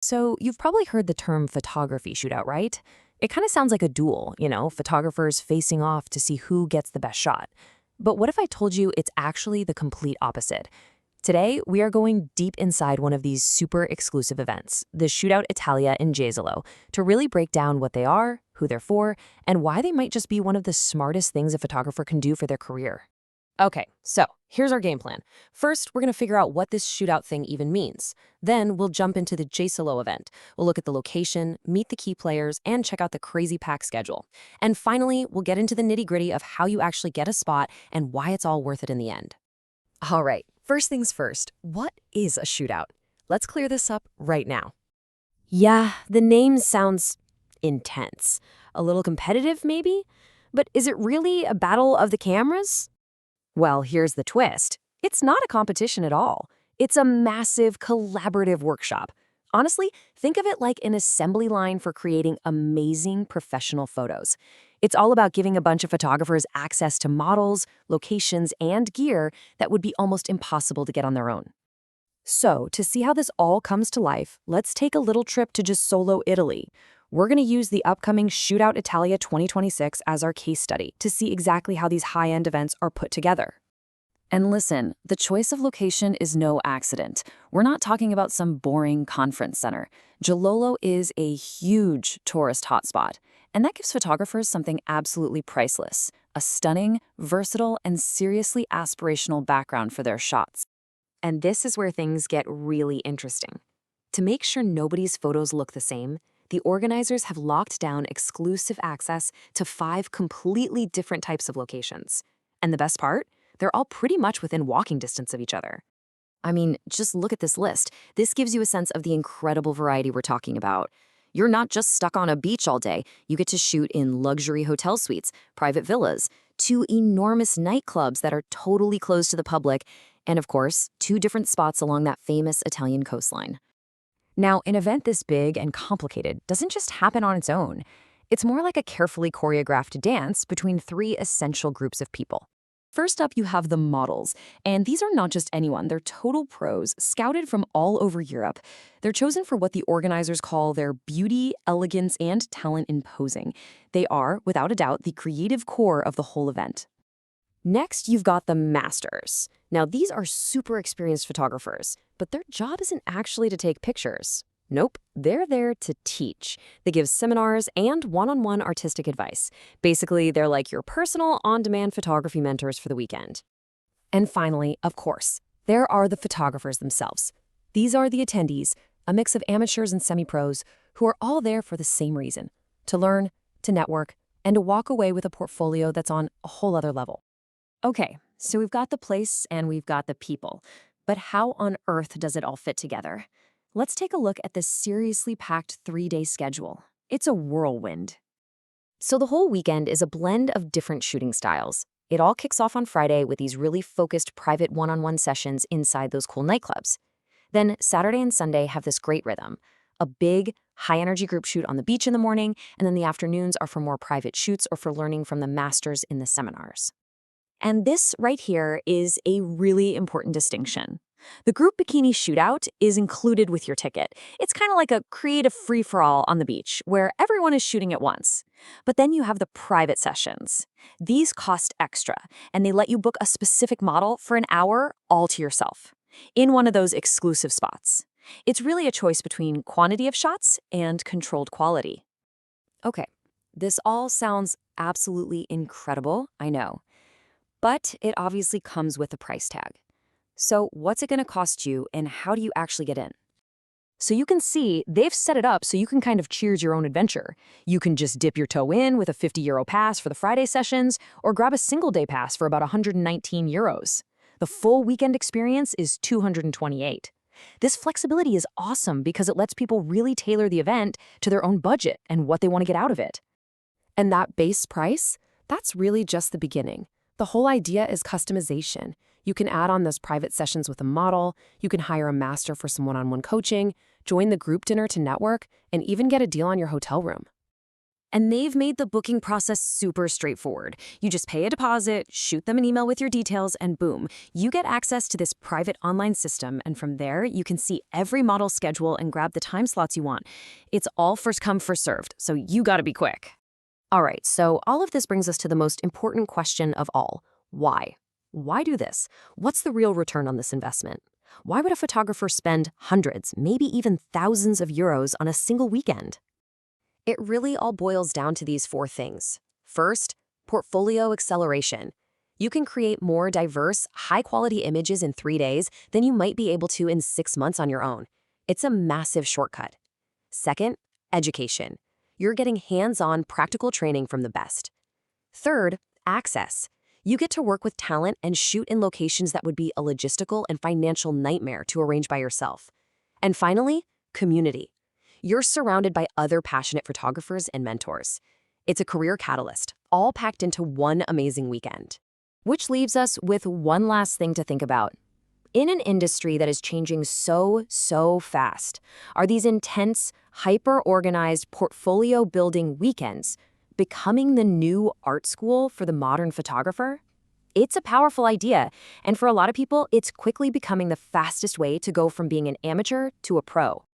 So, you've probably heard the term photography shootout, right? It kind of sounds like a duel, photographers facing off to see who gets the best shot. But what if I told you it's actually the complete opposite? Today, we are going deep inside one of these super exclusive events, the Shootout Italia in Jesolo, to really break down what they are, who they're for, and why they might just be one of the smartest things a photographer can do for their career. Okay, so here's our game plan. First, we're going to figure out what this shootout thing even means. Then we'll jump into the Jesolo event. We'll look at the location, meet the key players, and check out the crazy pack schedule. And finally, we'll get into the nitty-gritty of how you actually get a spot and why it's all worth it in the end. All right, first things first, what is a shootout? Let's clear this up right now. Yeah, the name sounds intense. A little competitive, maybe? But is it really a battle of the cameras? Well, here's the twist. It's not a competition at all. It's a massive collaborative workshop. Honestly, think of it like an assembly line for creating amazing professional photos. It's all about giving a bunch of photographers access to models, locations, and gear that would be almost impossible to get on their own. So, to see how this all comes to life, let's take a little trip to Jesolo, Italy. We're going to use the upcoming Shootout Italia 2026 as our case study to see exactly how these high-end events are put together. And listen, the choice of location is no accident. We're not talking about some boring conference center. Jesolo is a huge tourist hotspot, and that gives photographers something absolutely priceless, a stunning, versatile, and seriously aspirational background for their shots. And this is where things get really interesting. To make sure nobody's photos look the same, the organizers have locked down exclusive access to 5 completely different types of locations. And the best part? They're all pretty much within walking distance of each other. I mean, just look at this list. This gives you a sense of the incredible variety we're talking about. You're not just stuck on a beach all day. You get to shoot in luxury hotel suites, private villas, 2 enormous nightclubs that are totally closed to the public, and of course, 2 different spots along that famous Italian coastline. Now, an event this big and complicated doesn't just happen on its own. It's more like a carefully choreographed dance between 3 essential groups of people. First up, you have the models, and these are not just anyone. They're total pros, scouted from all over Europe. They're chosen for what the organizers call their beauty, elegance, and talent in posing. They are, without a doubt, the creative core of the whole event. Next, you've got the masters. Now, these are super experienced photographers, but their job isn't actually to take pictures. Nope, they're there to teach. They give seminars and one-on-one artistic advice. Basically, they're like your personal, on-demand photography mentors for the weekend. And finally, of course, there are the photographers themselves. These are the attendees, a mix of amateurs and semi-pros, who are all there for the same reason: to learn, to network, and to walk away with a portfolio that's on a whole other level. Okay, so we've got the place and we've got the people. But how on earth does it all fit together? Let's take a look at this seriously packed 3-day schedule. It's a whirlwind. So the whole weekend is a blend of different shooting styles. It all kicks off on Friday with these really focused private one-on-one sessions inside those cool nightclubs. Then Saturday and Sunday have this great rhythm. A big, high-energy group shoot on the beach in the morning, and then the afternoons are for more private shoots or for learning from the masters in the seminars. And this right here is a really important distinction. The group BIKINI Shootout is included with your ticket. It's kind of like a creative free-for-all on the beach, where everyone is shooting at once. But then you have the private sessions. These cost extra, and they let you book a specific model for an hour all to yourself, in one of those exclusive spots. It's really a choice between quantity of shots and controlled quality. Okay, this all sounds absolutely incredible, I know. But it obviously comes with a price tag. So what's it going to cost you, and how do you actually get in? So you can see they've set it up so you can kind of choose your own adventure. You can just dip your toe in with a €50 pass for the Friday sessions, or grab a single-day pass for about €119. The full weekend experience is $228. This flexibility is awesome because it lets people really tailor the event to their own budget and what they want to get out of it. And that base price, that's really just the beginning. The whole idea is customization. You can add on those private sessions with a model, you can hire a master for some one-on-one coaching, join the group dinner to network, and even get a deal on your hotel room. And they've made the booking process super straightforward. You just pay a deposit, shoot them an email with your details, and boom, you get access to this private online system, and from there, you can see every model schedule and grab the time slots you want. It's all first come, first served, so you gotta be quick. All right, so all of this brings us to the most important question of all. Why? Why do this? What's the real return on this investment? Why would a photographer spend hundreds, maybe even thousands of euros on a single weekend? It really all boils down to these four things. First, portfolio acceleration. You can create more diverse, high-quality images in 3 days than you might be able to in 6 months on your own. It's a massive shortcut. Second, education. You're getting hands-on, practical training from the best. Third, access. You get to work with talent and shoot in locations that would be a logistical and financial nightmare to arrange by yourself. And finally, community. You're surrounded by other passionate photographers and mentors. It's a career catalyst, all packed into one amazing weekend. Which leaves us with one last thing to think about. In an industry that is changing so fast, are these intense, hyper-organized portfolio-building weekends becoming the new art school for the modern photographer? It's a powerful idea, and for a lot of people, it's quickly becoming the fastest way to go from being an amateur to a pro.